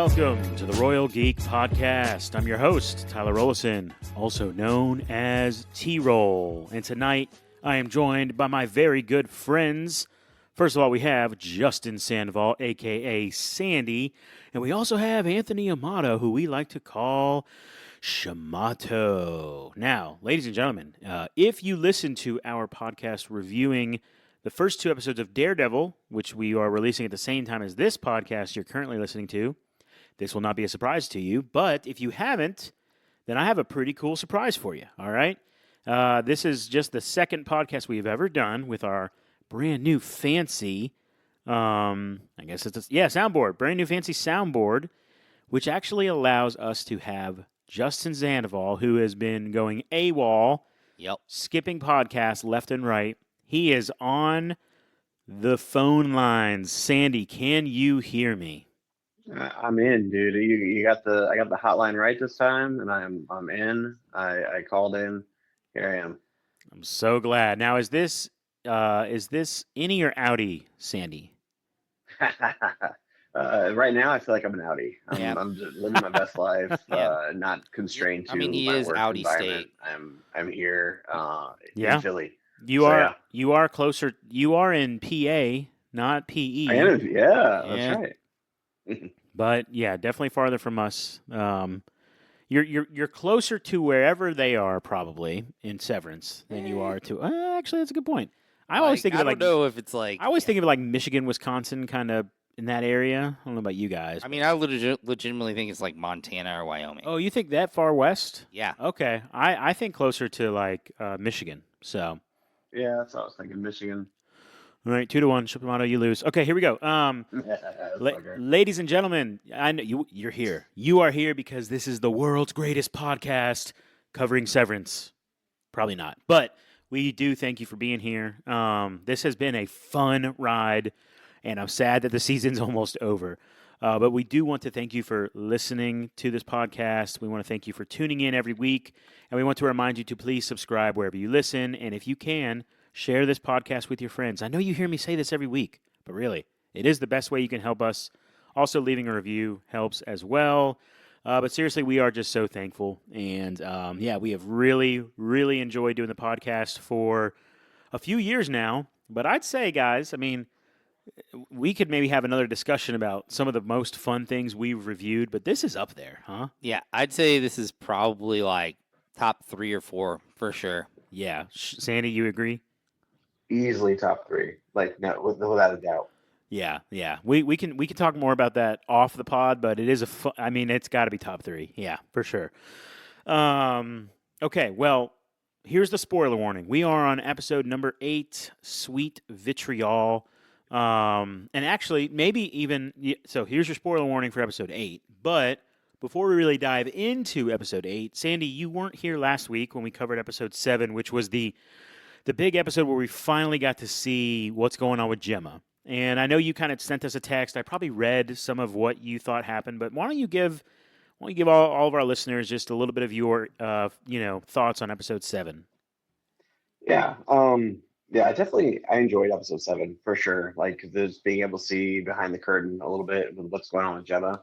welcome to the Royal Geek Podcast. I'm your host, Tyler Rollison, also known as T-Roll. And tonight, I am joined by my very good friends. First of all, we have Justin Sandoval, a.k.a. Sandy. And we also have Anthony Amato, who we like to call Shamato. Now, ladies and gentlemen, if you listen to our podcast reviewing the first two episodes of Daredevil, which we are releasing at the same time as this podcast you're currently listening to, this will not be a surprise to you. But if you haven't, then I have a pretty cool surprise for you, all right? This is just the second podcast we've ever done with our brand new fancy, soundboard. Brand new fancy soundboard, which actually allows us to have Justin Sandoval, who has been going AWOL, skipping podcasts left and right. He is on the phone lines. Sandy, can you hear me? I'm in, dude. I got the hotline right this time, and I'm in. I called in. Here I am. I'm so glad. Now, is this innie or outie, Sandy? Right now, I feel like I'm an outie. I'm just living my best life, not constrained to he my is work outie environment. state. I'm here in Philly. You are closer. You are in PA, not PE. I am. Yeah, that's right. But yeah, definitely farther from us. You're closer to wherever they are probably in Severance than you are to. Actually, that's a good point. I always think of it like. I don't know if it's like. I always think of it like Michigan, Wisconsin, kind of in that area. I don't know about you guys. I mean, I legitimately think it's like Montana or Wyoming. Oh, you think that far west? Yeah. Okay, I think closer to like Michigan. So. Yeah, that's what I was thinking. Michigan. All right, 2-1. Shamato, you lose. Okay, here we go. Ladies and gentlemen, I know you're here. You are here because this is the world's greatest podcast covering Severance. Probably not, but we do thank you for being here. This has been a fun ride, and I'm sad that the season's almost over. But we do want to thank you for listening to this podcast. We want to thank you for tuning in every week, and we want to remind you to please subscribe wherever you listen, and if you can, share this podcast with your friends. I know you hear me say this every week, but really, it is the best way you can help us. Also, leaving a review helps as well. But seriously, we are just so thankful. And we have really, really enjoyed doing the podcast for a few years now. But I'd say, guys, I mean, we could maybe have another discussion about some of the most fun things we've reviewed, but this is up there, huh? Yeah, I'd say this is probably like top 3 or 4 for sure. Yeah. Sandy, you agree? Easily top 3, like no, without a doubt. Yeah. We can talk more about that off the pod, but it is it's got to be top 3. Yeah, for sure. Okay, well, here's the spoiler warning. We are on episode number 8, Sweet Vitriol. And actually, maybe even so. Here's your spoiler warning for episode 8. But before we really dive into episode 8, Sandy, you weren't here last week when we covered episode 7, which was the big episode where we finally got to see what's going on with Gemma. And I know you kind of sent us a text. I probably read some of what you thought happened, but why don't you give all of our listeners just a little bit of your thoughts on episode 7? Yeah. I enjoyed episode 7 for sure. Like just being able to see behind the curtain a little bit with what's going on with Gemma.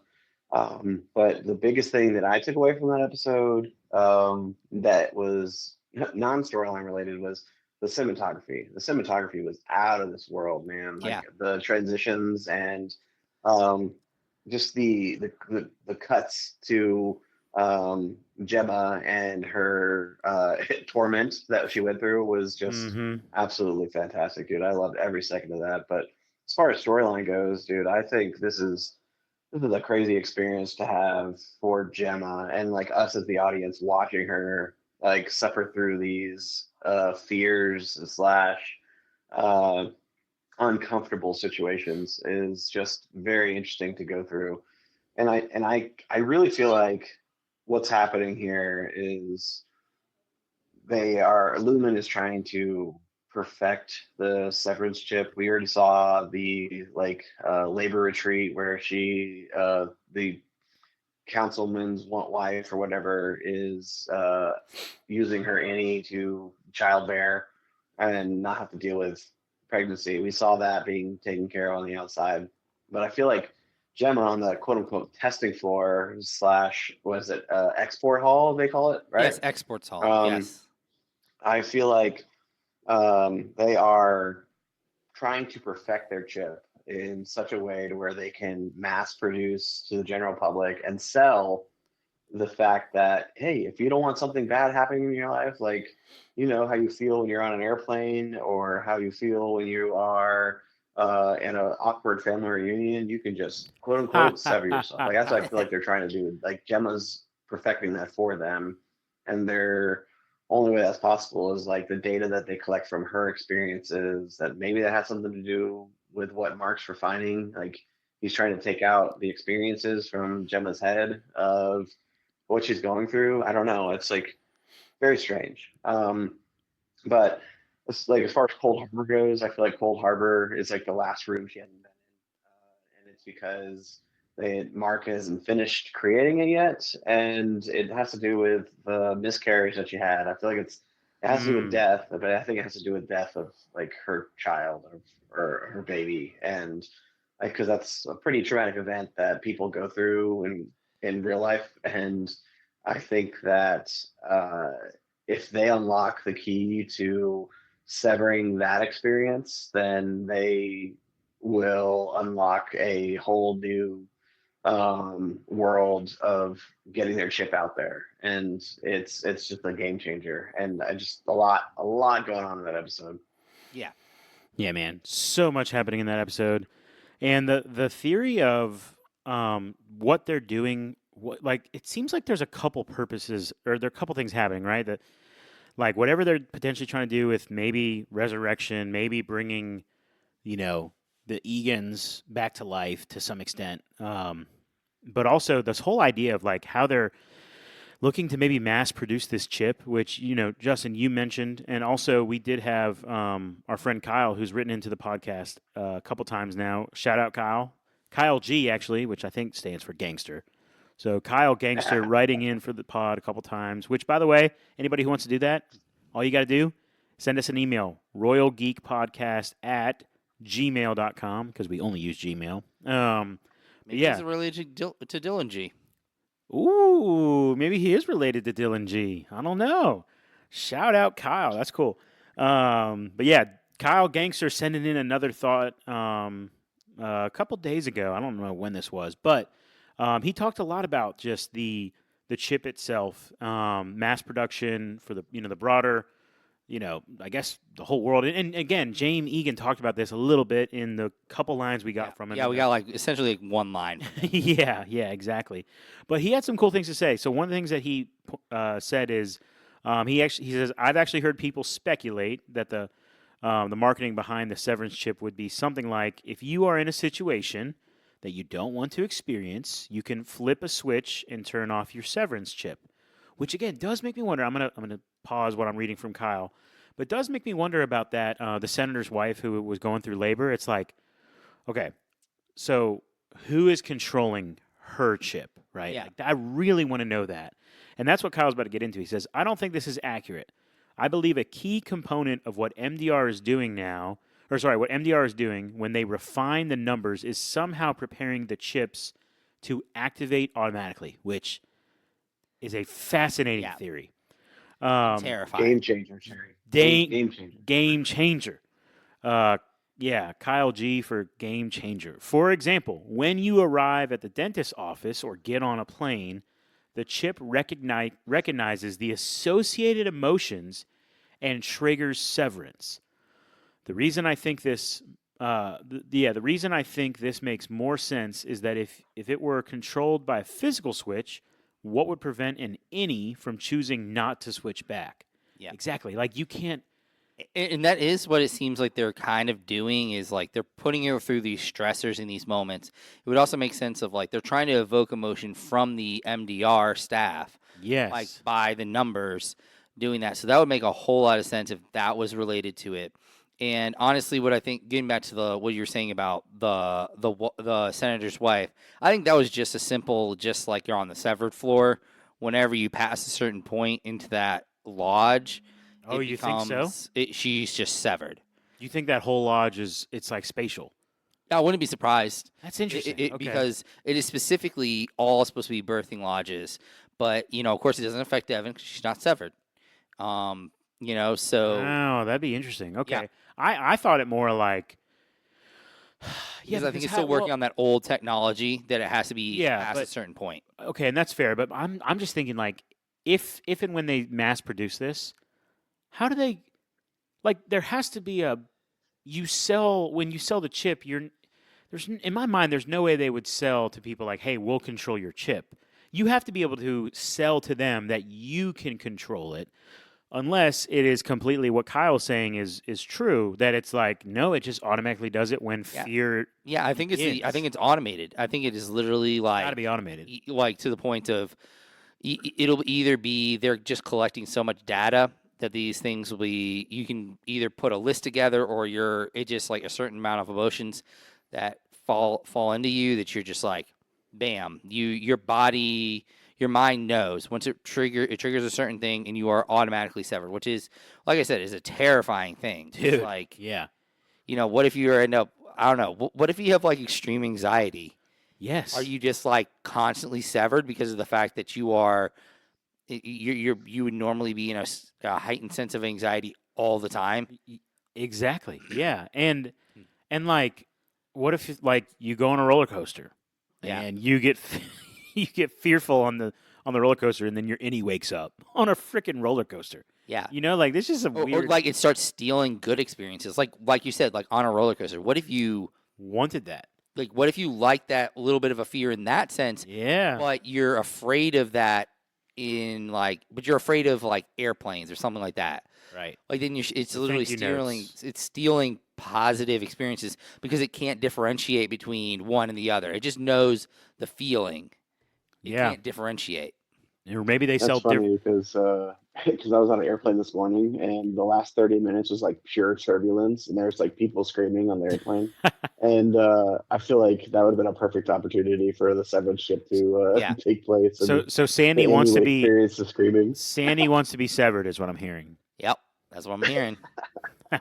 But the biggest thing that I took away from that episode that was non-storyline related was the cinematography. The cinematography was out of this world, man. Like the transitions and just the cuts to Gemma and her torment that she went through was just absolutely fantastic, dude. I loved every second of that. But as far as storyline goes, dude, I think this is a crazy experience to have for Gemma and like us as the audience watching her like suffer through these fears / uncomfortable situations is just very interesting to go through. And I really feel like what's happening here is Lumen is trying to perfect the Severance chip. We already saw the labor retreat where she the councilman's wife or whatever is using her Annie to childbear and not have to deal with pregnancy. We saw that being taken care of on the outside, but I feel like Gemma on the quote unquote testing floor slash was it export hall they call it, right? Yes, exports hall. Um, Yes. I feel like they are trying to perfect their chip in such a way to where they can mass produce to the general public and sell the fact that, hey, if you don't want something bad happening in your life, like you know how you feel when you're on an airplane or how you feel when you are in an awkward family reunion, you can just quote unquote sever yourself. Like that's what I feel like they're trying to do. Like Gemma's perfecting that for them, and their only way that's possible is like the data that they collect from her experiences. That maybe that has something to do with what Mark's refining. Like he's trying to take out the experiences from Gemma's head of what she's going through. I don't know. It's like very strange. But it's like as far as Cold Harbor goes, I feel like Cold Harbor is like the last room she hasn't been in, and it's because Mark hasn't finished creating it yet, and it has to do with the miscarriage that she had. I feel like it has to do with Mm. death, but I think it has to do with death of like her child or her baby, and like because that's a pretty traumatic event that people go through in real life, and I think that if they unlock the key to severing that experience, then they will unlock a whole new world of getting their chip out there, and it's just a game changer, and I just a lot going on in that episode. Yeah. Yeah, man. So much happening in that episode. And the theory of what they're doing, like it seems like there's a couple purposes or there are a couple things happening, right? That like whatever they're potentially trying to do with maybe resurrection, maybe bringing, you know, the Egans back to life to some extent. But also this whole idea of like how they're looking to maybe mass produce this chip, which, you know, Justin, you mentioned. And also, we did have our friend Kyle, who's written into the podcast a couple times now. Shout out, Kyle. Kyle G, actually, which I think stands for gangster. So, Kyle Gangster writing in for the pod a couple times, which, by the way, anybody who wants to do that, all you got to do, send us an email, royalgeekpodcast at gmail.com, because we only use Gmail. Maybe yeah. he's related to Dylan G. Ooh, maybe he is related to Dylan G. I don't know. Shout out Kyle. That's cool. But yeah, Kyle Gangster sending in another thought a couple days ago. I don't know when this was, but he talked a lot about just the chip itself, mass production for the broader, I guess the whole world. And again, James Egan talked about this a little bit in the couple lines we got from him. Yeah, we got like essentially like one line. yeah, exactly. But he had some cool things to say. So one of the things that he said is he says I've actually heard people speculate that the marketing behind the Severance chip would be something like if you are in a situation that you don't want to experience, you can flip a switch and turn off your Severance chip. Which again does make me wonder. I'm gonna pause what I'm reading from Kyle, but does make me wonder about that. The senator's wife who was going through labor. It's like, okay, so who is controlling her chip, right? Yeah. Like, I really want to know that. And that's what Kyle's about to get into. He says, I don't think this is accurate. I believe a key component of what MDR is doing now, what MDR is doing when they refine the numbers is somehow preparing the chips to activate automatically, which is a fascinating theory. Terrifying. Game changer, Sherry. Game changer. Game changer. Yeah, Kyle G for game changer. For example, when you arrive at the dentist's office or get on a plane, the chip recognizes the associated emotions and triggers severance. The reason I think this, the reason I think this makes more sense is that if it were controlled by a physical switch, what would prevent an innie from choosing not to switch back? Yeah. Exactly. Like you can't. And that is what it seems like they're kind of doing is like they're putting you through these stressors in these moments. It would also make sense of like they're trying to evoke emotion from the MDR staff. Yes. Like by the numbers doing that. So that would make a whole lot of sense if that was related to it. And honestly, what I think, getting back to what you were saying about the senator's wife, I think that was just a simple, just like you're on the severed floor. Whenever you pass a certain point into that lodge, Oh, you think so? she's just severed. You think that whole lodge it's like spatial? I wouldn't be surprised. That's interesting. Okay. Because it is specifically all supposed to be birthing lodges, but of course, it doesn't affect Devin because she's not severed. So Oh, that'd be interesting. yeah, Okay. I thought it more like yeah, because I think because it's still working on that old technology that it has to be Yeah, past a but certain point. okay, and that's fair, but I'm just thinking like if and when they mass produce this, how do they like there has to be a when you sell the chip, in my mind there's no way they would sell to people like, "Hey, we'll control your chip." You have to be able to sell to them that you can control it. Unless it is completely what Kyle's saying is true, that it's like, no, it just automatically does it when Yeah. fear Yeah, I think it's automated. I think it is literally got to like be automated. like to the point of it'll either be they're just collecting so much data that these things will be you can either put a list together or it just like a certain amount of emotions that fall into you that you're just like bam, your mind knows once it triggers a certain thing and you are automatically severed, which is like I said is a terrifying thing. Dude, It's like yeah. what if you end up I don't know, what if you have like extreme anxiety? Yes. Are you just like constantly severed because of the fact that you are you would normally be in a heightened sense of anxiety all the time? Exactly. Yeah. And like what if like you go on a roller coaster Yeah. and you get you get fearful on the roller coaster and then your innie wakes up on a freaking roller coaster. Yeah. Like this is a Or weird like it starts stealing good experiences. Like you said, like on a roller coaster. What if you wanted that. like that little bit of a fear in that sense, Yeah. but you're afraid of that but you're afraid of like airplanes or something like that. Right. Like then it's The literally thank you stealing notes. it's stealing positive experiences because it can't differentiate between one and the other. It just knows the feeling. It Yeah. can't differentiate. Or maybe they That's sell funny because I was on an airplane this morning and the last 30 minutes was like pure turbulence and there's like people screaming on the airplane. And I feel like that would have been a perfect opportunity for the seventh ship to Yeah. take place. And So Sandy the wants to Amy be experience the screaming. Sandy wants to be severed is what I'm hearing. Yep, that's what I'm hearing. All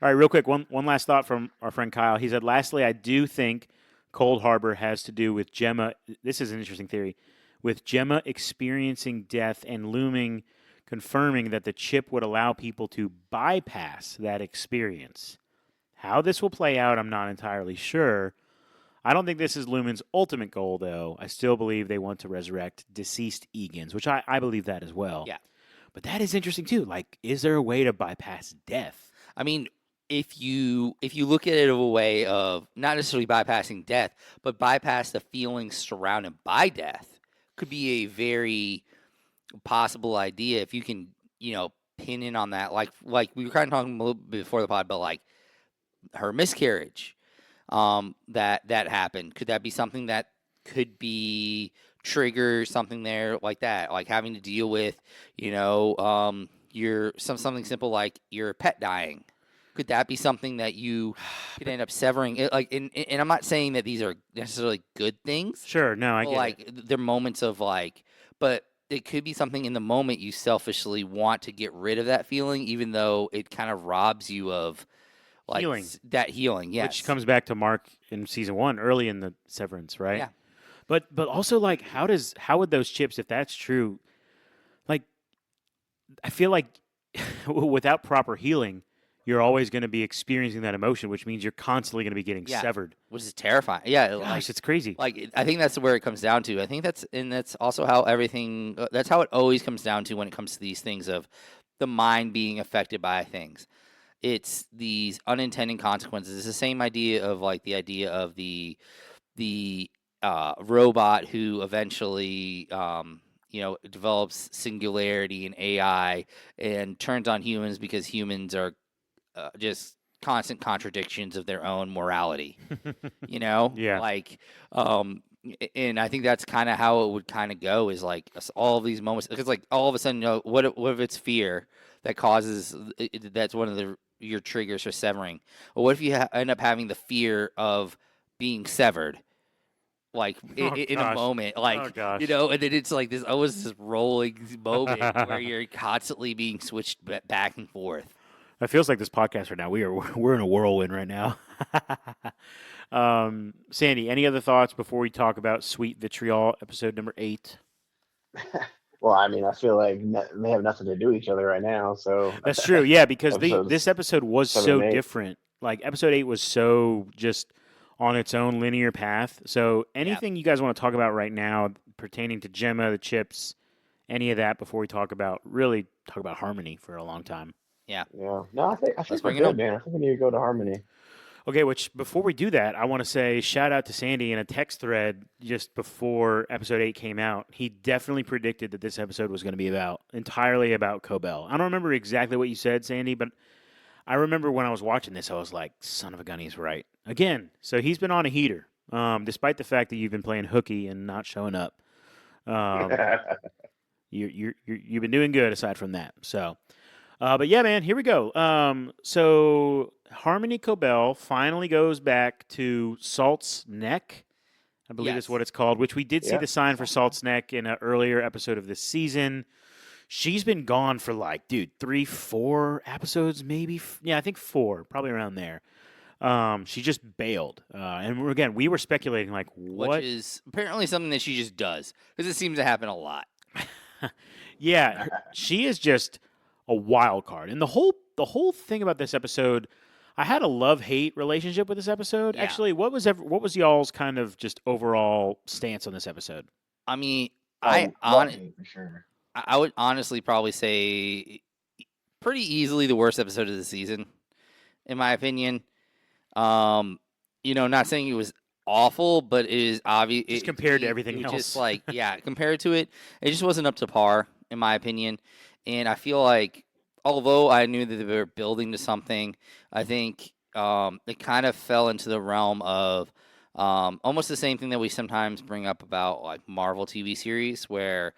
right, real quick, one last thought from our friend Kyle. He said, lastly, I do think Cold Harbor has to do with Gemma. This is an interesting theory. With Gemma experiencing death and looming, confirming that the chip would allow people to bypass that experience. How this will play out, I'm not entirely sure. I don't think this is Lumen's ultimate goal, though. I still believe they want to resurrect deceased Egans, which I believe that as well. Yeah. But that is interesting, too. Like, is there a way to bypass death? I mean, if you look at it a way of not necessarily bypassing death, but bypass the feelings surrounded by death, could be a very possible idea if you can, pin in on that. Like we were kind of talking a little bit before the pod, but like her miscarriage, that happened. Could that be something that could be trigger something there like that, like having to deal with, something simple like your pet dying? Could that be something that you could end up severing? Like, and I'm not saying that these are necessarily good things. Sure, no, I But get like it. they're moments of like, but it could be something in the moment you selfishly want to get rid of that feeling, even though it kind of robs you of like Healing. that healing. Yes, Which comes back to Mark in season 1, early in the Severance, right? Yeah. But also, like, how would those chips, if that's true, like, I feel like without proper healing, you're always going to be experiencing that emotion, which means you're constantly going to be getting Yeah. severed. which is terrifying. Yeah, Gosh, it's crazy. I think that's where it comes down to. I think that's also how everything. That's how it always comes down to when it comes to these things of the mind being affected by things. It's these unintended consequences. It's the same idea of like the idea of the robot who eventually develops singularity and AI and turns on humans because humans are just constant contradictions of their own morality. Yeah. Like and I think that's kind of how it would kind of go is like all of these moments because like all of a sudden what if it's fear that causes that's one of your triggers for severing, or what if you end up having the fear of being severed like in a gosh. moment, Oh, like gosh. and then it's like this almost this rolling moment where you're constantly being switched back and forth. It feels like this podcast right now. We're in a whirlwind right now. Sandy, any other thoughts before we talk about Sweet Vitriol, episode number 8? Well, I mean, I feel like they have nothing to do with each other right now. So That's true. Yeah, because this episodes episode was 7 so and 8. different. Like episode 8 was so just on its own linear path. So Yeah. anything you guys want to talk about right now pertaining to Gemma, the chips, any of that before we talk about Harmony for a long time. Yeah. No, I think Let's we're bring it up. good, man. I think we need to go to Harmony. Okay, which before we do that, I want to say shout out to Sandy in a text thread just before episode 8 came out. He definitely predicted that this episode was going to be entirely about Cobel. I don't remember exactly what you said, Sandy, but I remember when I was watching this, I was like, son of a gun, he's right. Again, so he's been on a heater, despite the fact that you've been playing hooky and not showing up. You've been doing good aside from that. So, but yeah, man, here we go. So Harmony Cobel finally goes back to Salt's Neck, I believe is Yes. what it's called, which we did see Yeah. the sign for Salt's Neck in an earlier episode of this season. She's been gone for 3, 4 episodes, maybe. Yeah, I think 4, probably around there. She just bailed. And again, we were speculating, what? Which is apparently something that she just does because it seems to happen a lot. Yeah, she is just a wild card. And the whole thing about this episode, I had a love-hate relationship with this episode. Yeah. Actually, what was y'all's kind of just overall stance on this episode? I mean, Love me, for sure. I would honestly probably say pretty easily the worst episode of the season, in my opinion. Not saying it was awful, but it is obvious. Just compared to everything it was else. Just compared to it, it just wasn't up to par, in my opinion. And I feel like, although I knew that they were building to something, I think it kind of fell into the realm of almost the same thing that we sometimes bring up about like Marvel TV series, where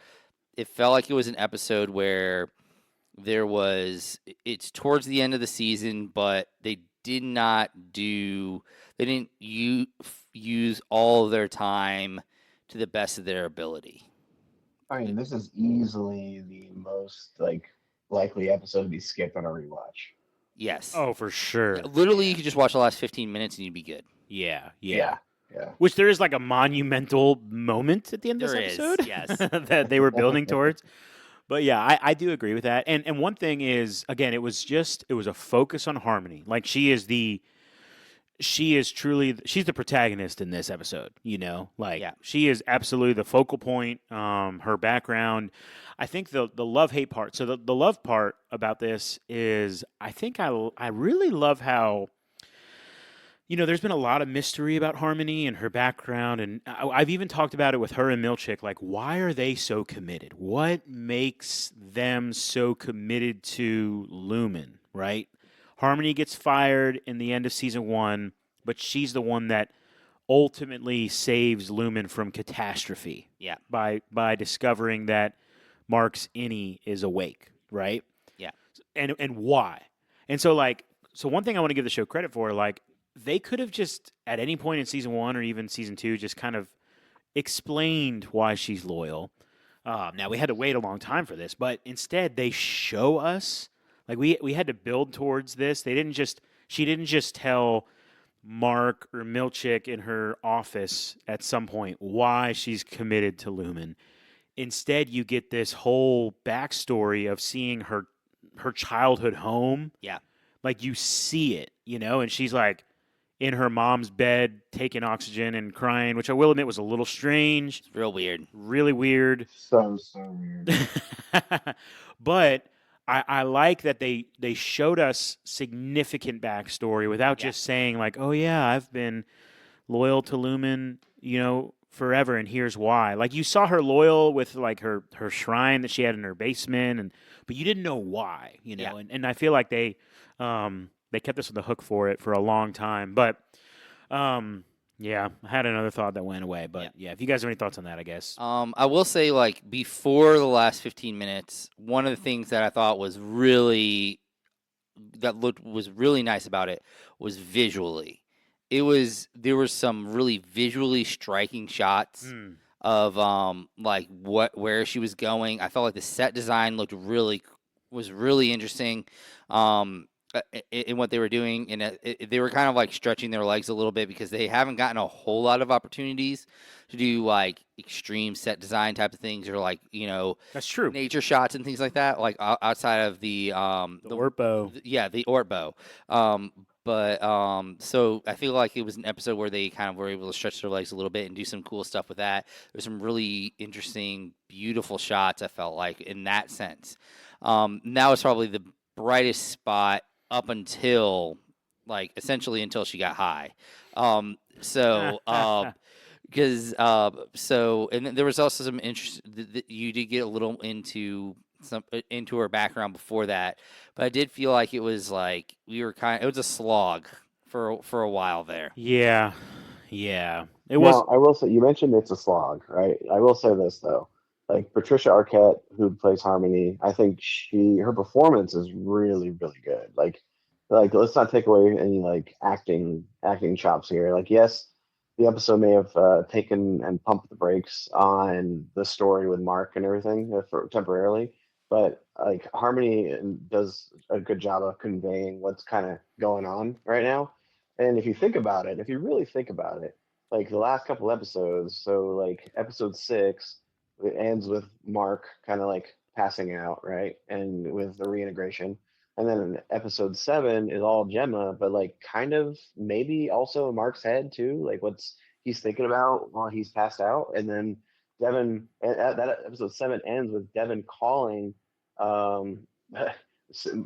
it felt like it was an episode where it's towards the end of the season, but they didn't use all of their time to the best of their ability. I mean, this is easily the most likely episode to be skipped on a rewatch. Yes. Oh, for sure. Literally, you could just watch the last 15 minutes and you'd be good. Yeah. Yeah. Which there is a monumental moment at the end of There this is, episode. yes. That they were building towards. But yeah, I do agree with that. And one thing is, again, it was a focus on Harmony. Like she's the protagonist in this episode, Yeah. she is absolutely the focal point. Her background, I think the love-hate part. So the love part about this is, I think I really love how, there's been a lot of mystery about Harmony and her background, and I've even talked about it with her and Milchick. Like, why are they so committed? What makes them so committed to Lumen, right? Harmony gets fired in the end of season 1, but she's the one that ultimately saves Lumen from catastrophe. Yeah. By discovering that Mark's innie is awake, right? Yeah. And why? And so one thing I want to give the show credit for, they could have just at any point in season 1 or even season 2 just kind of explained why she's loyal. Now we had to wait a long time for this, but instead they show us. We had to build towards this. She didn't just tell Mark or Milchick in her office at some point why she's committed to Lumen. Instead, you get this whole backstory of seeing her childhood home. Yeah. You see it, and she's in her mom's bed taking oxygen and crying, which I will admit was a little strange. It's real weird. Really weird. So weird. But I like that they showed us significant backstory without just saying oh yeah, I've been loyal to Lumen, forever, and here's why. You saw her loyal with her shrine that she had in her basement, but you didn't know why, Yeah. and I feel like they kept us on the hook for it for a long time. But yeah, I had another thought that went away. But yeah, if you guys have any thoughts on that, I guess. I will say, before the last 15 minutes, one of the things that I thought was really nice about it was visually. There were some really visually striking shots of where she was going. I felt like the set design was really interesting. in what they were doing, and they were kind of like stretching their legs a little bit because they haven't gotten a whole lot of opportunities to do like extreme set design type of things, or like That's true. nature shots and things like that, like outside of the Orpo. the Ortbo. So I feel like it was an episode where they kind of were able to stretch their legs a little bit and do some cool stuff with that. There's some really interesting, beautiful shots, I felt like, in that sense. That was probably the brightest spot up until, like, essentially until she got high. So because and then there was also some interest that you did get a little into her background before that, but I did feel like it was like it was a slog for a while there. Yeah, yeah. It was. Now, I will say, you mentioned it's a slog, right? I will say this though, like Patricia Arquette, who plays Harmony, I think her performance is really, really good. Like let's not take away any like acting chops here. Like, yes, the episode may have taken and pumped the brakes on the story with Mark and everything for temporarily, but like Harmony does a good job of conveying what's kind of going on right now. And if you think about it, if you really think about it, like the last couple episodes, so like episode 6, it ends with Mark kind of like passing out, right? And with the reintegration. And then episode 7 is all Gemma, but like kind of maybe also in Mark's head too, like what's he's thinking about while he's passed out. And then Devin, that episode 7 ends with Devin calling um,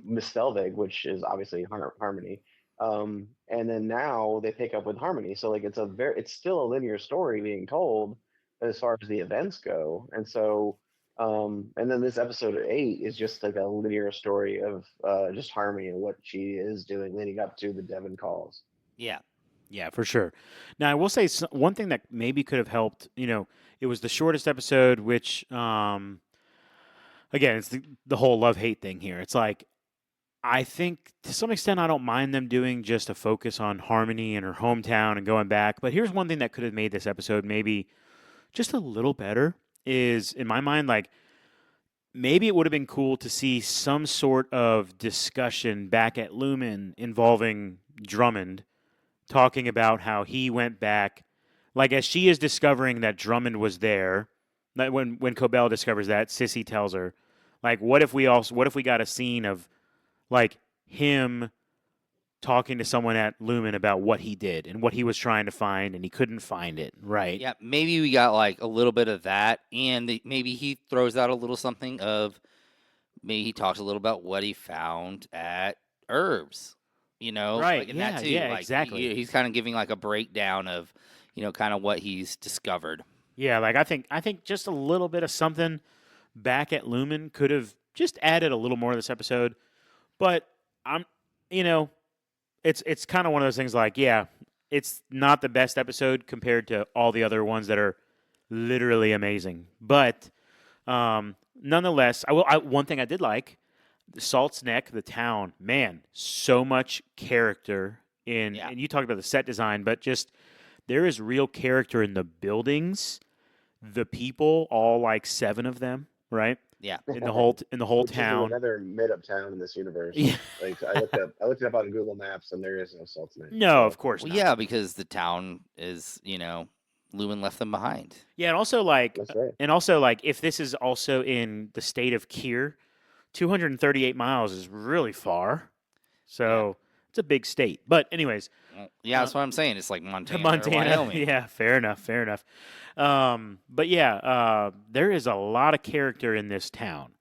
Miss Selvig, which is obviously Harmony, and then now they pick up with Harmony. So like it's still a linear story being told as far as the events go. And so and then this episode 8 is just like a linear story of just Harmony and what she is doing leading up to the Devon calls. Yeah. Yeah, for sure. Now, I will say one thing that maybe could have helped. It was the shortest episode, which, again, it's the whole love hate thing here. It's like, I think to some extent, I don't mind them doing just a focus on Harmony and her hometown and going back. But here's one thing that could have made this episode maybe just a little better is, in my mind, like, maybe it would have been cool to see some sort of discussion back at Lumen involving Drummond, talking about how he went back, like as she is discovering that Drummond was there. That when Cobel discovers that, Sissy tells her, like, what if we got a scene of like him talking to someone at Lumen about what he did and what he was trying to find and he couldn't find it, right? Yeah, maybe we got like a little bit of that, and maybe he throws out a little something of maybe he talks a little about what he found at Herbs, Right. like in Yeah, that too. yeah, Like exactly. he's kind of giving like a breakdown of kind of what he's discovered. Yeah, like I think just a little bit of something back at Lumen could have just added a little more to this episode. But I'm you know, it's kind of one of those things like, yeah, it's not the best episode compared to all the other ones that are literally amazing. But nonetheless, one thing I did like, Salt's Neck, the town, man, so much character in, Yeah. and you talked about the set design, but just there is real character in the buildings, the people, all like 7 of them, right? Yeah. In the whole Which is town. another made-up town in this universe. Yeah. Like I looked it up on Google Maps, and there is no Salt Lake. No, So, of course Well, not. yeah, because the town is, Lumen left them behind. Yeah, that's right. and also like if this is also in the state of Kier, 238 miles is really far. So it's a big state. But anyways, Well, yeah, that's what I'm saying. It's like Montana, or Montana. Wyoming. Yeah, fair enough. Fair enough. But yeah, there is a lot of character in this town.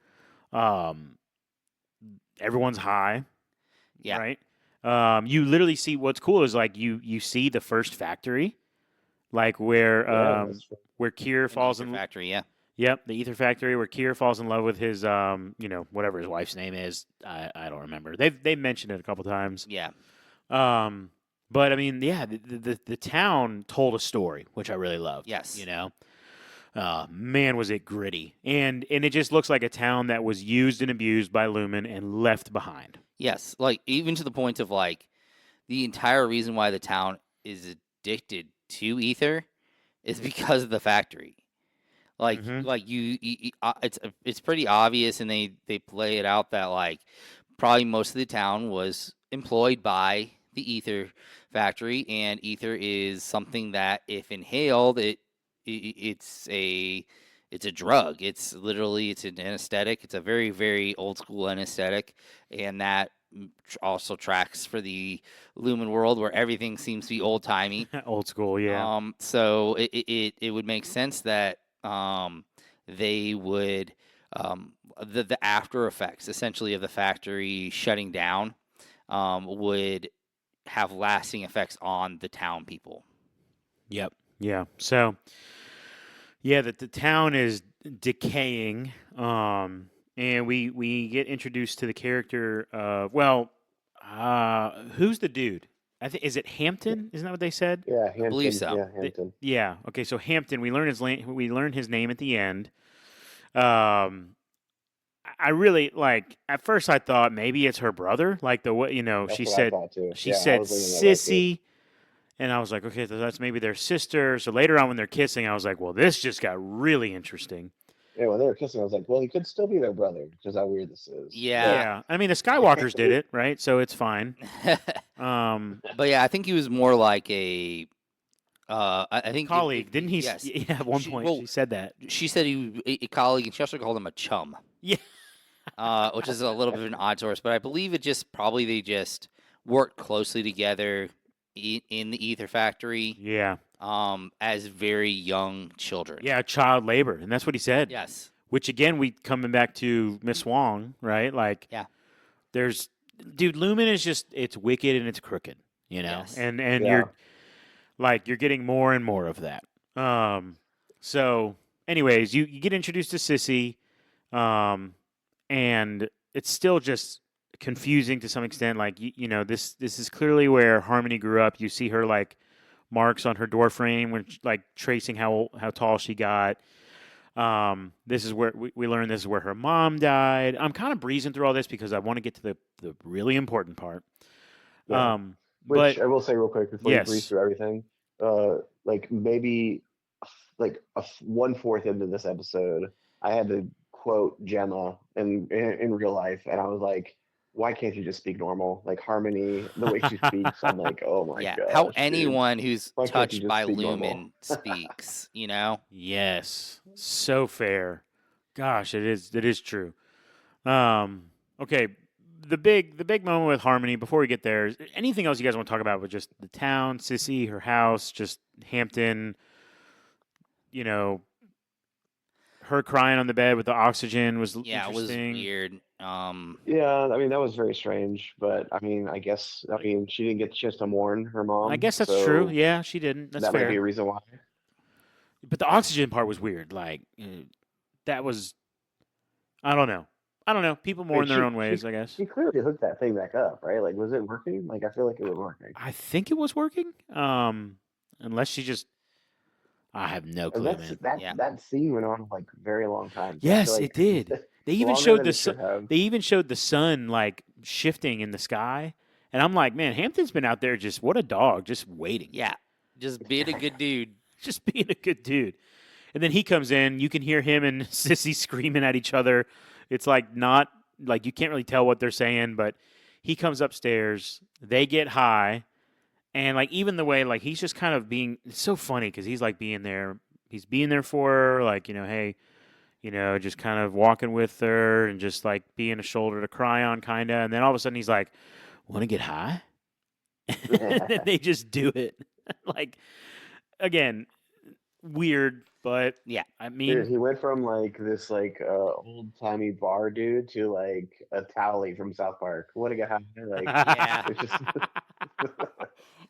Everyone's high, Yeah. right? You literally see what's cool is like you see the first factory, like Yeah, that's true. where Kier An falls ether in. factory. Yeah. Yep, the ether factory where Kier falls in love with his whatever his wife's name is. I don't remember. They've mentioned it a couple times. Yeah. But I mean, yeah, the town told a story, which I really loved. Yes. Man, was it gritty, and it just looks like a town that was used and abused by Lumen and left behind. Yes. Like even to the point of like the entire reason why the town is addicted to ether is because of the factory. Like Mhm. like it's pretty obvious, and they play it out that like probably most of the town was employed by the ether factory, and ether is something that, if inhaled, it's a drug. It's literally it's an anesthetic. It's a very, very old school anesthetic, and that also tracks for the Lumen world where everything seems to be old timey. Old school, yeah. So it would make sense that they would the after effects essentially of the factory shutting down would have lasting effects on the town people. Yep. Yeah. So, yeah, that the town is decaying, and we get introduced to the character of who's the dude? I think is it Hampton? Isn't that what they said? Yeah, I believe Hampton. so. Yeah, Hampton. Yeah. Okay. So Hampton, we learn his name at the end. I really like. At first, I thought maybe it's her brother. Like the way That's she what I said, thought too. she Yeah, I said was thinking that too. sissy, and I was like, okay, so that's maybe their sister. So later on, when they're kissing, I was like, well, this just got really interesting. Yeah, when they were kissing, I was like, well, he could still be their brother, because how weird this is. Yeah. Yeah, I mean the Skywalkers did it, right? So it's fine. But yeah, I think he was more like a. I think Colleague, didn't he? Yes. Yeah, at one point she said that. She said he was a colleague, and she also called him a chum. Yeah. Which is a little bit of an odd source, but I believe they just worked closely together in the ether factory. Yeah. As very young children. Yeah, child labor, and that's what he said. Yes. Which again, we coming back to Miss Wong, right? Like, yeah, there's, dude, Lumen is just it's wicked and it's crooked, you know, Yes. and Yeah. you're getting more and more of that. So, anyways, you get introduced to Sissy, and it's still just confusing to some extent. Like, you know, this is clearly where Harmony grew up. You see her like marks on her door frame, which like tracing how tall she got. This is where we learn this is where her mom died. I'm kind of breezing through all this because I want to get to the really important part. Yeah. But Which I will say real quick before you breeze yes, through everything, like maybe like 1/4 into this episode, I had to quote Gemma in real life, and I was like, "Why can't you just speak normal? Like Harmony, the way she speaks, I'm like, oh my yeah. gosh, How dude. anyone who's Why can't you touched just by speak Lumen normal?" speaks, you know? yes, so fair. Gosh, it is true. Okay, the big moment with Harmony. Before we get there, is anything else you guys want to talk about with just the town, Sissy, her house, just Hampton? You know, her crying on the bed with the oxygen was Yeah, it was interesting. weird. Yeah, I mean that was very strange, but I mean, I mean she didn't get the chance to mourn her mom. I guess that's true. so Yeah, she didn't. That's that might be fair. a reason why. But the oxygen part was weird. Like that was. I don't know. People I mourn mean, their own ways, I guess. she clearly hooked that thing back up, right? Like, was it working? Like, I feel like it was working. I think it was working. Unless she just. I have no clue, man. Yeah. That scene went on like a very long time. So I Yes, feel it like did. They even longer showed than the it should have. They even showed the sun like shifting in the sky, and I'm like, man, Hampton's been out there just what a dog, just waiting. Yeah, just being a good dude. Just being a good dude. And then he comes in. You can hear him and Sissy screaming at each other. It's like not like you can't really tell what they're saying, but he comes upstairs. They get high, and like even the way like he's just kind of being. It's so funny because he's like being there. He's being there for her, like hey. Just kind of walking with her and just like being a shoulder to cry on, kind of. And then all of a sudden he's like, want to get high? And then they just do it. Like, again, weird, but Yeah. I Dude, mean, he went from like this like old timey bar dude to like a Towley from South Park. What a guy! Like, Yeah. it's just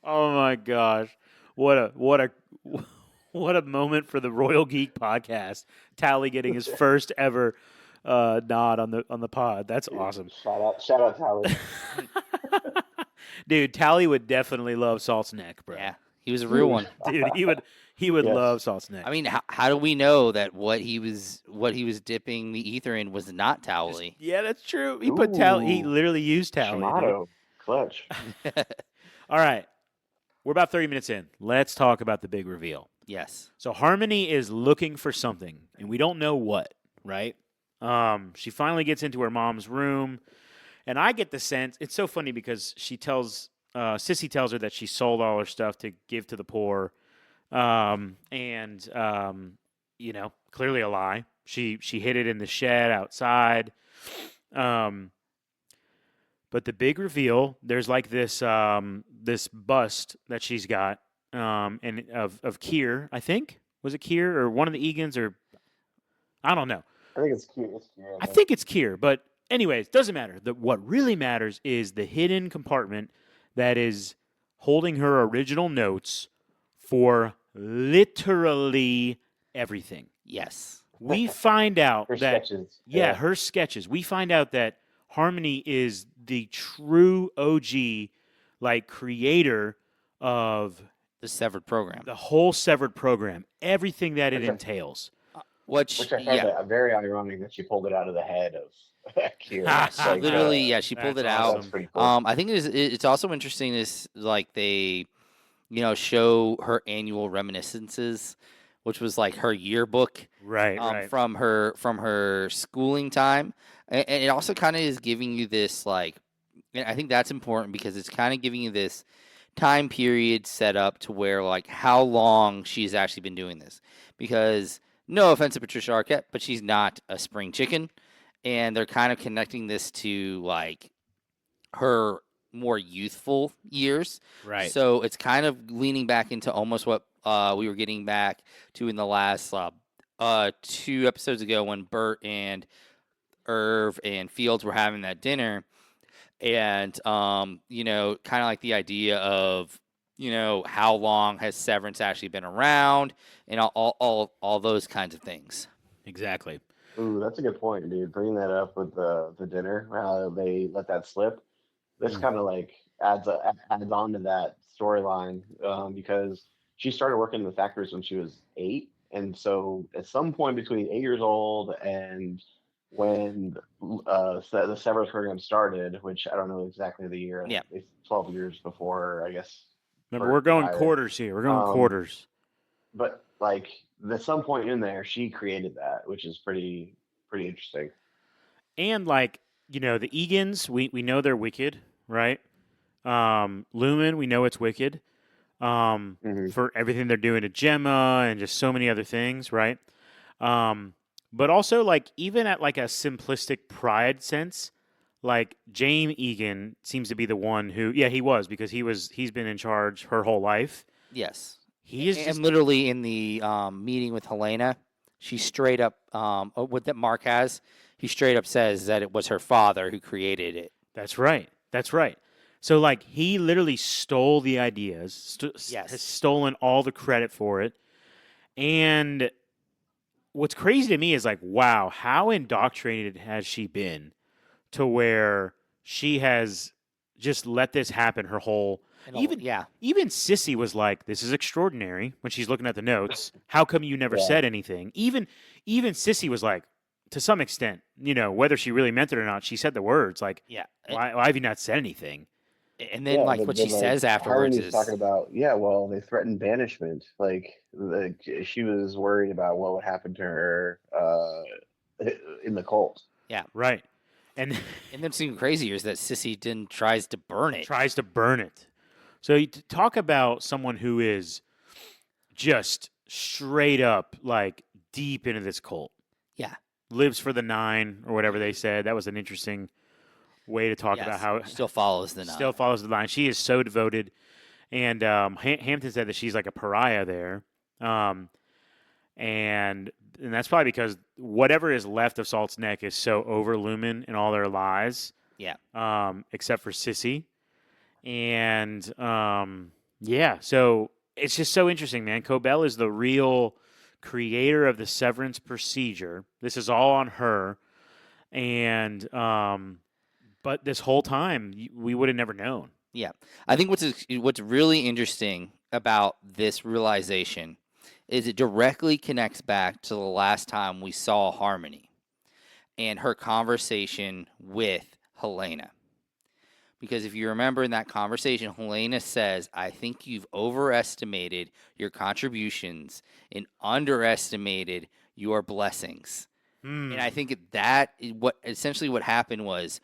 oh my gosh. What a moment for the Royal Geek podcast. Tally getting his first ever nod on the pod. That's awesome. shout out Towley. Dude, Tally would definitely love Salt's neck, bro. Yeah, he was a real one. Dude, he would Yes. love Salt's neck. I mean, how do we know that what he was dipping the ether in was not Towley? Yeah, that's true. He put Tally. He Ooh. literally used Tally. dude. Shamato, clutch. All right, we're about 30 minutes in. Let's talk about the big reveal. Yes. So Harmony is looking for something, and we don't know what. Right? She finally gets into her mom's room, And I get the sense it's so funny because Sissy tells her that she sold all her stuff to give to the poor, and clearly a lie. She hid it in the shed outside. Um, but the big reveal, there's like this bust that she's got, and of Kier, I think. Was it Kier or one of the Egans, or I don't know. I think it's cute. It's cute. I think it's Kier, but anyways, doesn't matter. What really matters is the hidden compartment that is holding her original notes for literally everything. Yes. We find out Her that sketches. her sketches. We find out that Harmony is the true OG, like creator of The severed program. the whole Severed program, everything that it Okay. entails. Which I found that very ironic that she pulled it out of the head of Kier. Yeah, she Like, literally, she pulled that's it out. That's pretty cool. I think it's also interesting is like they, show her annual reminiscences, which was like her yearbook Right. from her schooling time, and it also kind of is giving you this like, and I think that's important because it's kind of giving you this time period set up to where like how long she's actually been doing this. Because no offense to Patricia Arquette, but she's not a spring chicken, and they're kind of connecting this to like her more youthful years. Right. So it's kind of leaning back into almost what we were getting back to in the last 2 episodes ago when Bert and Irv and Fields were having that dinner, and kind of like the idea of how long has Severance actually been around, and all those kinds of things. Exactly. Ooh, that's a good point, dude. Bringing that up with the dinner, how they let that slip. This kind of like adds on to that storyline because she started working in the factories when she was 8, and so at some point between 8 years old and when the Severance program started, which I don't know exactly the year, Yeah. it's 12 years before, I guess. Remember, we're going quarters here. We're going quarters. But like at some point in there, she created that, which is pretty interesting. And like, the Egans, we know they're wicked, right? Lumen, we know it's wicked. For everything they're doing to Gemma and just so many other things, right? But also like even at like a simplistic pride sense, like Jaime Egan seems to be the one who, he was because he's been in charge her whole life. Yes. He is and literally in the meeting with Helena, she straight up, what that Mark has, he straight up says that it was her father who created it. That's right. So like he literally stole the ideas, Yes. has stolen all the credit for it. And what's crazy to me is like, wow, how indoctrinated has she been to where she has just let this happen her whole even Sissy was like, this is extraordinary when she's looking at the notes. How come you never said anything? Even Sissy was like, to some extent, whether she really meant it or not, she said the words like, why have you not said anything? And then what she says afterwards is talking about, well, they threatened banishment. Like she was worried about what would happen to her in the cult. Yeah, right. And then something crazier is that Sissy then tries to burn it. So you talk about someone who is just straight up like deep into this cult. Yeah. Lives for the 9 or whatever they said. That was an interesting way to talk about how still follows the 9. Still follows the 9. She is so devoted. And Hampton said that she's like a pariah there. And that's probably because whatever is left of Salt's Neck is so over Lumen and all their lies. Yeah. Except for Sissy. And so it's just so interesting, man. Cobel is the real creator of the Severance procedure. This is all on her. And but this whole time we would have never known. Yeah. I think what's really interesting about this realization is it directly connects back to the last time we saw Harmony and her conversation with Helena. Because if you remember in that conversation, Helena says, I think you've overestimated your contributions and underestimated your blessings. And I think that what essentially what happened was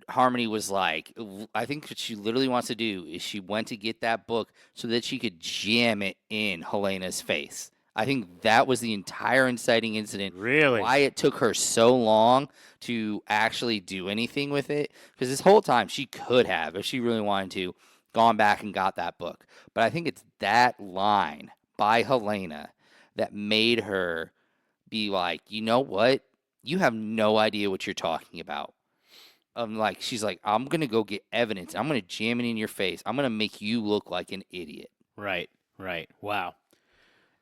Harmony was like, I think what she literally wants to do is she went to get that book so that she could jam it in Helena's face. I think that was the entire inciting incident, Really? why it took her so long to actually do anything with it. Because this whole time she could have, if she really wanted to, gone back and got that book. But I think it's that line by Helena that made her be like, you know what? You have no idea what you're talking about. Like, she's like, I'm gonna go get evidence. I'm gonna jam it in your face. I'm gonna make you look like an idiot. Right. Right. Wow.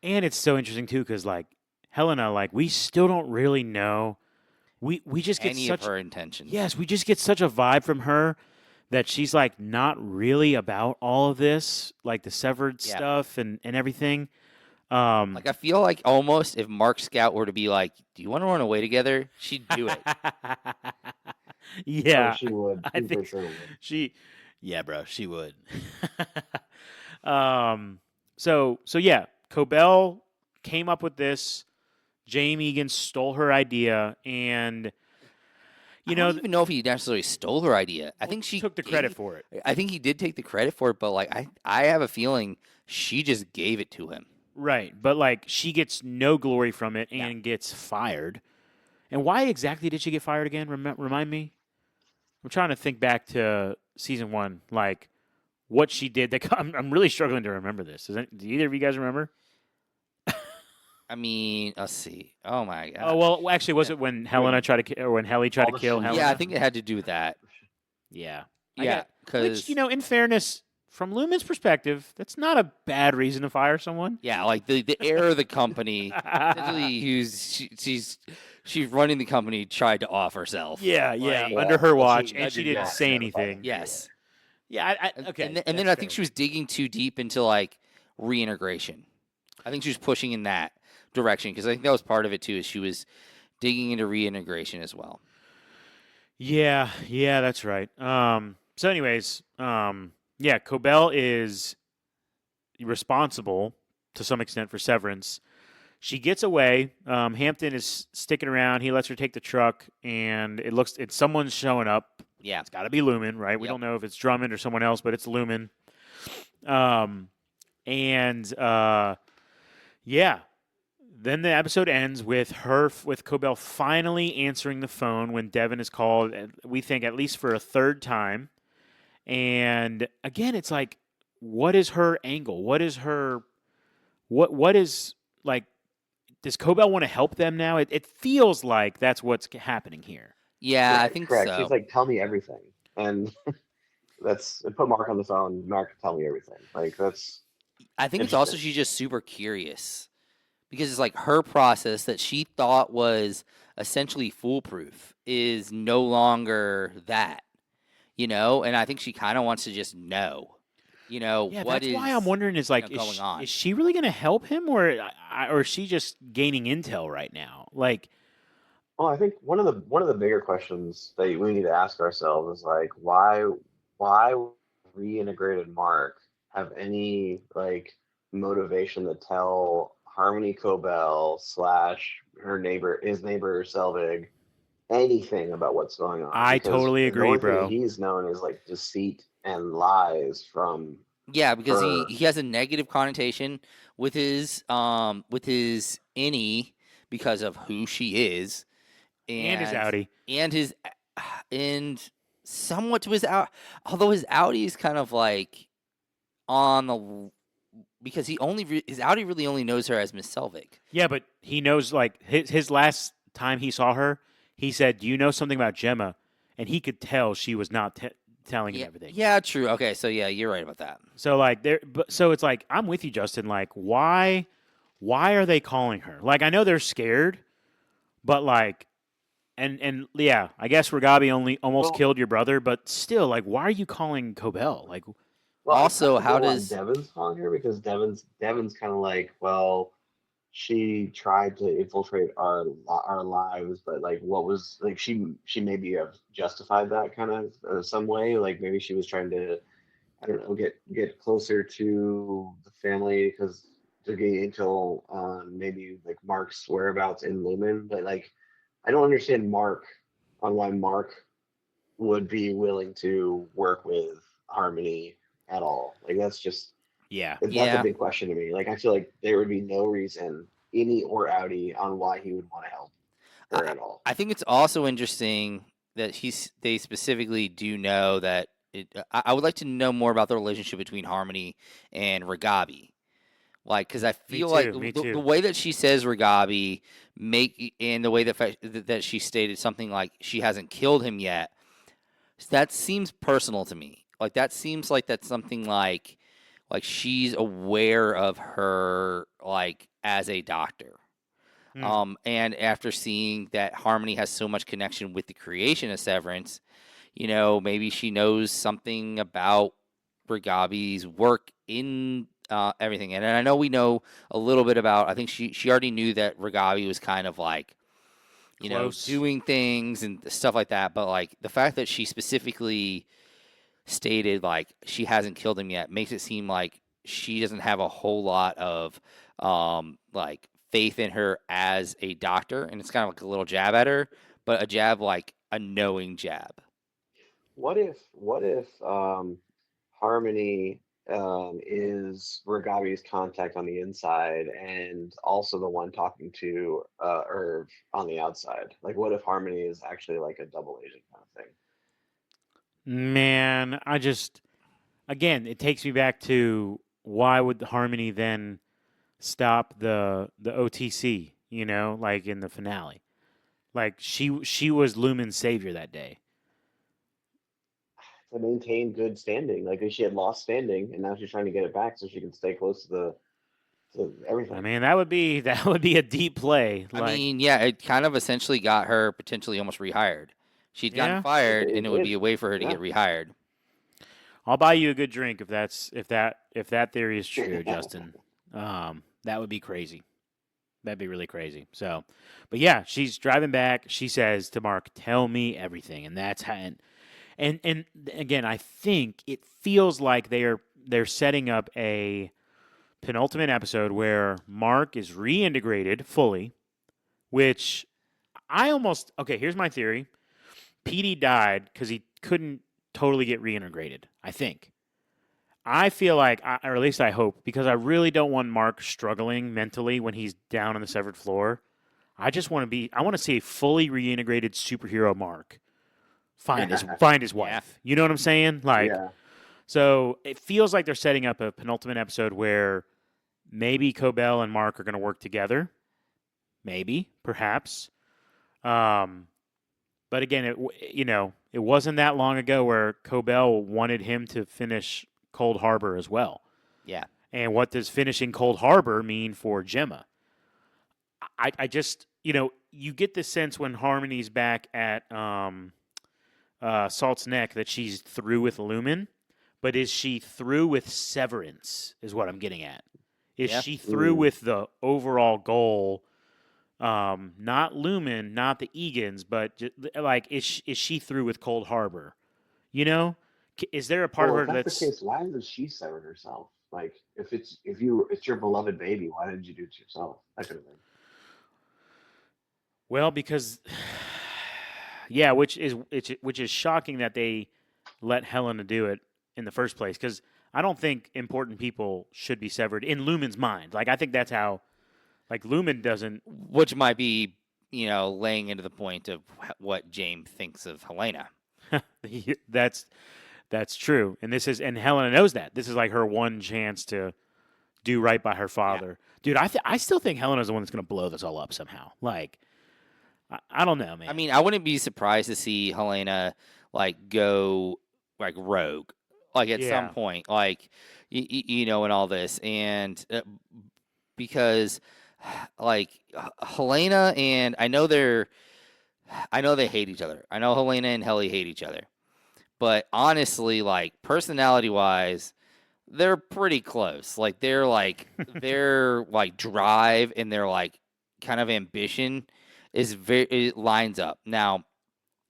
And it's so interesting too, because like Helena, like we still don't really know. We just get Any of such her intentions. yes, we just get such a vibe from her that she's like not really about all of this, like the severed Yeah. stuff and everything. Like, I feel like almost if Mark Scout were to be like, "Do you want to run away together?" She'd do it. yeah, Oh, she would. I She think for sure would. she, yeah, bro, she would. um, so yeah, Cobel came up with this. Jamie Egan stole her idea, and you I know, don't even know if he necessarily stole her idea. I well, think she took the credit gave- for it. I think he did take the credit for it, but like I have a feeling she just gave it to him. Right, but like she gets no glory from it Yeah. and gets fired. And why exactly did she get fired again? Remind me. I'm trying to think back to season 1, like what she did. That I'm really struggling to remember this. Do either of you guys remember? I mean, let's see. Oh my god. Oh well, actually, was it when Helena tried to, or when Helly tried All to the kill shit- Helena? Yeah, I think it had to do with that. Yeah, Yeah, which because in fairness, from Lumen's perspective, that's not a bad reason to fire someone. yeah, like the heir of the company, essentially, she's running the company, tried to off herself. Yeah, Like, under her well, watch, she and she did didn't not say notify them. anything. yes. Yeah, okay. And then I think she was digging too deep into like reintegration. I think she was pushing in that direction because I think that was part of it too. Is she was digging into reintegration as well. Yeah, that's right. So, anyways, yeah, Cobel is responsible to some extent for Severance. She gets away. Hampton is sticking around. He lets her take the truck, and it's someone's showing up. Yeah, It's got to be Lumen, right? We Yep. don't know if it's Drummond or someone else, but it's Lumen. And yeah, then the episode ends with Cobel finally answering the phone when Devin is called. We think at least for a third time. And again, it's like, what is her angle? What is her? What is like? Does Cobel want to help them now? It feels like that's what's happening here. yeah, I Correct, think correct. so. She's like, tell me everything. And put Mark on the phone. Mark, tell me everything. Like, that's I think it's also interesting. she's just super curious because it's like her process that she thought was essentially foolproof is no longer that, and I think she kind of wants to just know, Yeah, what that's is why I'm wondering is like, going on. Is she really going to help him, or is she just gaining intel right now? Like, Well, I think one of the bigger questions that we need to ask ourselves is like, why reintegrated Mark have any like motivation to tell Harmony Cobell slash his neighbor Selvig anything about what's going on? I Because totally the agree, only thing bro. that he's known is like deceit and lies from Yeah, because her. he has a negative connotation with his innie because of who she is And his Audi. and somewhat to his out, although his Audi is kind of like on the because his Audi really only knows her as Miss Selvig. Yeah, but he knows like his last time he saw her, he said, "Do you know something about Gemma?" And he could tell she was not telling him Yeah, everything. yeah, true. Okay, so yeah, you're right about that. So like so it's like I'm with you, Justin. Like why are they calling her? Like I know they're scared, but like and yeah, I guess Ragabi only almost Well, killed your brother, but still, like why are you calling Cobel? Like well, Also, I how get why does Devin's calling her because Devin's kind of like, well, she tried to infiltrate our lives, but like, what was like she maybe have justified that kind of some way. Like maybe she was trying to, I don't know, get closer to the family because to get intel on maybe like Mark's whereabouts in Lumen. But like, I don't understand Mark on why Mark would be willing to work with Harmony at all. Like Yeah. that's a Yeah, big question to me. Like I feel like there would be no reason, any or outie, on why he would want to help her I, at all. I think it's also interesting that they specifically do know that I would like to know more about the relationship between Harmony and Ragabi. Like, because I Me feel like too. Me the too. way that she says Ragabi and the way that she stated something like she hasn't killed him yet, that seems personal to me. Like that seems like that's something like she's aware of her like as a doctor. Hmm. And after seeing that Harmony has so much connection with the creation of Severance, maybe she knows something about Ragabi's work in everything. And I know we know a little bit about. I think she already knew that Ragabi was kind of like Close. doing things and stuff like that. But like the fact that she specifically stated like she hasn't killed him yet makes it seem like she doesn't have a whole lot of like faith in her as a doctor, and it's kind of like a little jab at her, but a jab like a knowing jab. What if Harmony is Ragabi's contact on the inside and also the one talking to Irv on the outside? Like, what if Harmony is actually like a double agent kind of thing? Man, I just again, it takes me back to why would Harmony then stop the OTC? Like in the finale, like she was Lumen's savior that day. To maintain good standing. Like she had lost standing, and now she's trying to get it back so she can stay close to the to I everything. mean, that would be a deep play. I Like, mean, yeah, it kind of essentially got her potentially almost rehired. She'd gotten yeah, fired, It and it would be did. a way for her to Yeah. get rehired. I'll buy you a good drink if that theory is true, Justin. That would be crazy. That'd be really crazy. So, but yeah, she's driving back. She says to Mark, "Tell me everything," and that's how. And again, I think it feels like they're setting up a penultimate episode where Mark is reintegrated fully, which I almost okay. Here's my theory: PD died because he couldn't totally get reintegrated. I think. I feel like, or at least I hope, because I really don't want Mark struggling mentally when he's down on the severed floor. I want to see a fully reintegrated superhero Mark find his Yeah. wife. You know what I'm saying? Like, Yeah. so it feels like they're setting up a penultimate episode where maybe Cobel and Mark are going to work together. Maybe, perhaps. Um, but again, it wasn't that long ago where Cobel wanted him to finish Cold Harbor as well. Yeah. And what does finishing Cold Harbor mean for Gemma? I just, you get the sense when Harmony's back at Salt's Neck that she's through with Lumen, but is she through with Severance? Is what I'm getting at. Is Yeah. she through with the overall goal? Not Lumen, not the Egans, but like, is she through with Cold Harbor? You know, is there a part of Well, if her that's the that's case, why does she sever herself? Like, if your beloved baby, why did you do it to yourself? That could have been. well because yeah, which is shocking that they let Helena do it in the first place because I don't think important people should be severed in Lumen's mind. Like I think that's how like Lumen doesn't. Which might be, laying into the point of what James thinks of Helena. that's that's true, and Helena knows that this is like her one chance to do right by her Yeah. father. Dude, I still think Helena's the one that's going to blow this all up somehow. Like I don't know, man. I mean, I wouldn't be surprised to see Helena like go like rogue, like at some Yeah. point, like in all this, and because like Helena and I know they hate each other. I know Helena and Helly hate each other, but honestly, like personality wise, they're pretty close. Like their like drive and their like kind of ambition it lines up. Now,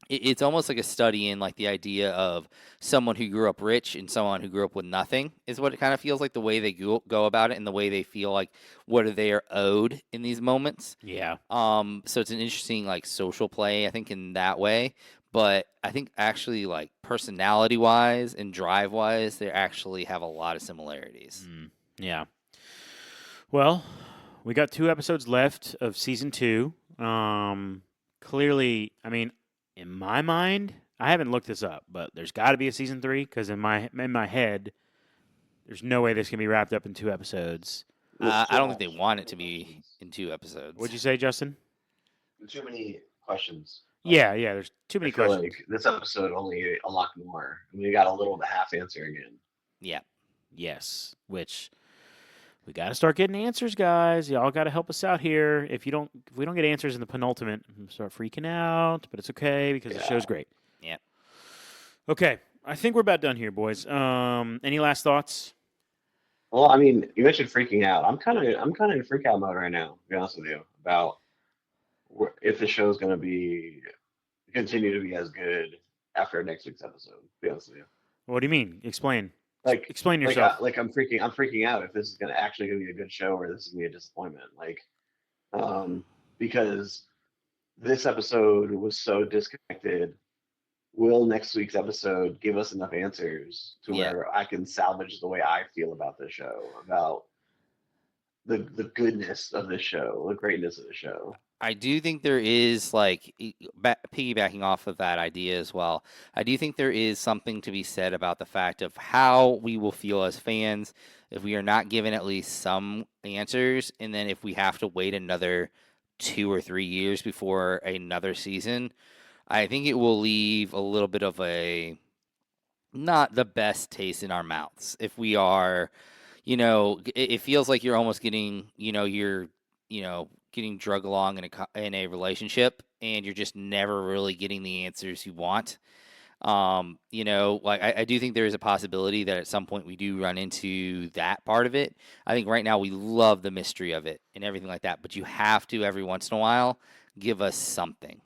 it's almost like a study in like the idea of someone who grew up rich and someone who grew up with nothing is what it kind of feels like the way they go about it and the way they feel like what they are owed in these moments. Yeah. So it's an interesting like social play, I think, in that way. but I think actually like personality wise and drive wise, they actually have a lot of similarities. Yeah. Well, we got 2 episodes left of season 2. Clearly, I mean, in my mind, I haven't looked this up, but there's got to be a season 3 because in my head, there's no way this can be wrapped up in 2 episodes. I don't think they want it to be in 2 episodes. What'd you say, Justin? Too many questions. Yeah, there's too many I feel questions. like this episode only unlocked more. We got a little to half answer again. Yeah. Yes, which we got to start getting answers, guys. Y'all got to help us out here. If we don't get answers in the penultimate, I'm gonna start freaking out, but it's okay because the show's great. Yeah. Okay, I think we're about done here, boys. Any last thoughts? Well, I mean, you mentioned freaking out. I'm kind of in freak out mode right now, to be honest with you, about if the show's going to continue to be as good after next week's episode, to be honest with you. What do you mean? Explain. Like, Explain yourself. I'm freaking out if this is actually going to be a good show or this is going to be a disappointment. Because this episode was so disconnected. Will next week's episode give us enough answers to where I can salvage the way I feel about the show, about the goodness of the show, the greatness of the show? I do think there is, like, piggybacking off of that idea as well, I do think there is something to be said about the fact of how we will feel as fans if we are not given at least some answers, and then if we have to wait another 2 or 3 years before another season. I think it will leave a little bit of a not the best taste in our mouths if we are, it feels like you're almost getting, you're, getting drug along in a relationship and you're just never really getting the answers you want. I do think there is a possibility that at some point we do run into that part of it. I think right now we love the mystery of it and everything like that, but you have to every once in a while give us something,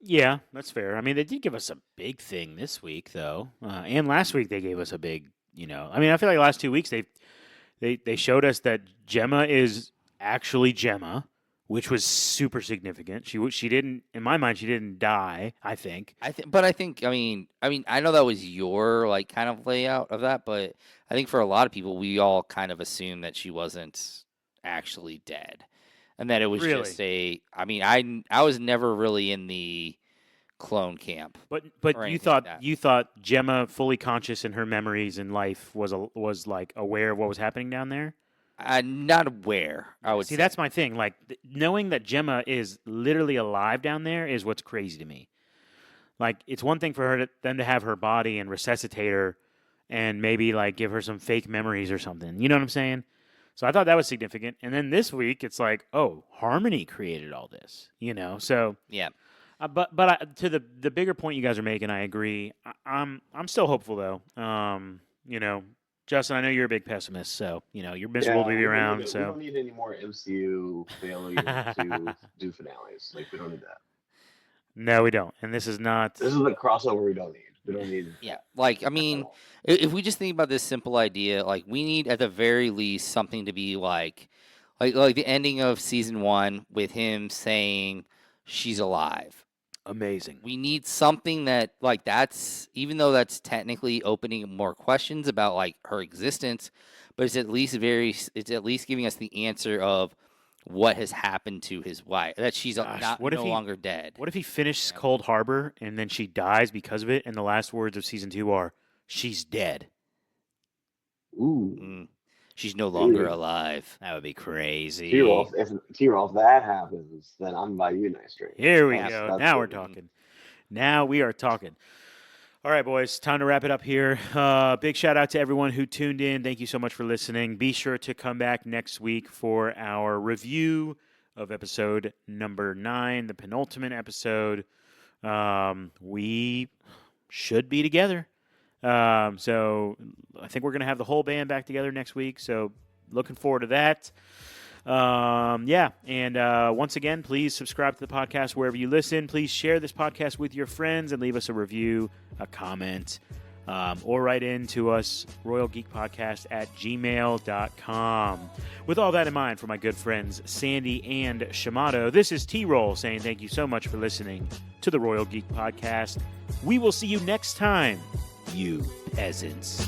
Yeah, that's fair. I mean, they did give us a big thing this week, though, and last week they gave us a big. I mean, I feel like the last 2 weeks they showed us that Gemma is actually Gemma, which was super significant. She didn't, in my mind, she didn't die. I think. I mean, I know that was your like kind of layout of that, but I think for a lot of people, we all kind of assumed that she wasn't actually dead. And that it was Really? just I was never really in the clone camp. But or you anything thought like that. you thought Gemma, fully conscious in her memories and life, was like aware of what was happening down there. I'm not aware. I would See, say. that's my thing. Like knowing that Gemma is literally alive down there is what's crazy to me. Like it's one thing for them to have her body and resuscitate her, and maybe like give her some fake memories or something. You know what I'm saying? So I thought that was significant. And then this week, it's like, oh, Harmony created all this, So, Yeah. To the bigger point you guys are making, I agree. I'm still hopeful though. Justin, I know you're a big pessimist, so you're miserable to be around. We don't need any more MCU failure to do finales. Like we don't need that. No, we don't. And this is not. This is the crossover we don't need. We don't need. Yeah. Like, I mean, if we just think about this simple idea, like we need at the very least something to be like the ending of season 1 with him saying she's alive. Amazing. We need something that like that's even though that's technically opening more questions about like her existence, but it's at least giving us the answer of what has happened to his wife, that she's no longer dead. What if he finishes Cold Harbor and then she dies because of it, and the last words of season 2 are, "She's dead." Ooh. She's no longer alive. That would be crazy. T-Rolf, if that happens, then I'm by you next stream. Here we go. Now we're talking. Now we are talking. All right, boys, time to wrap it up here. Big shout out to everyone who tuned in. Thank you so much for listening. Be sure to come back next week for our review of episode number 9, the penultimate episode. We should be together. So I think we're going to have the whole band back together next week. So looking forward to that. And once again, please subscribe to the podcast wherever you listen. Please share this podcast with your friends and leave us a review, a comment, or write in to us, royalgeekpodcast@gmail.com. With all that in mind, for my good friends Sandy and Shamato, this is T-Roll saying thank you so much for listening to the Royal Geek Podcast. We will see you next time, you peasants.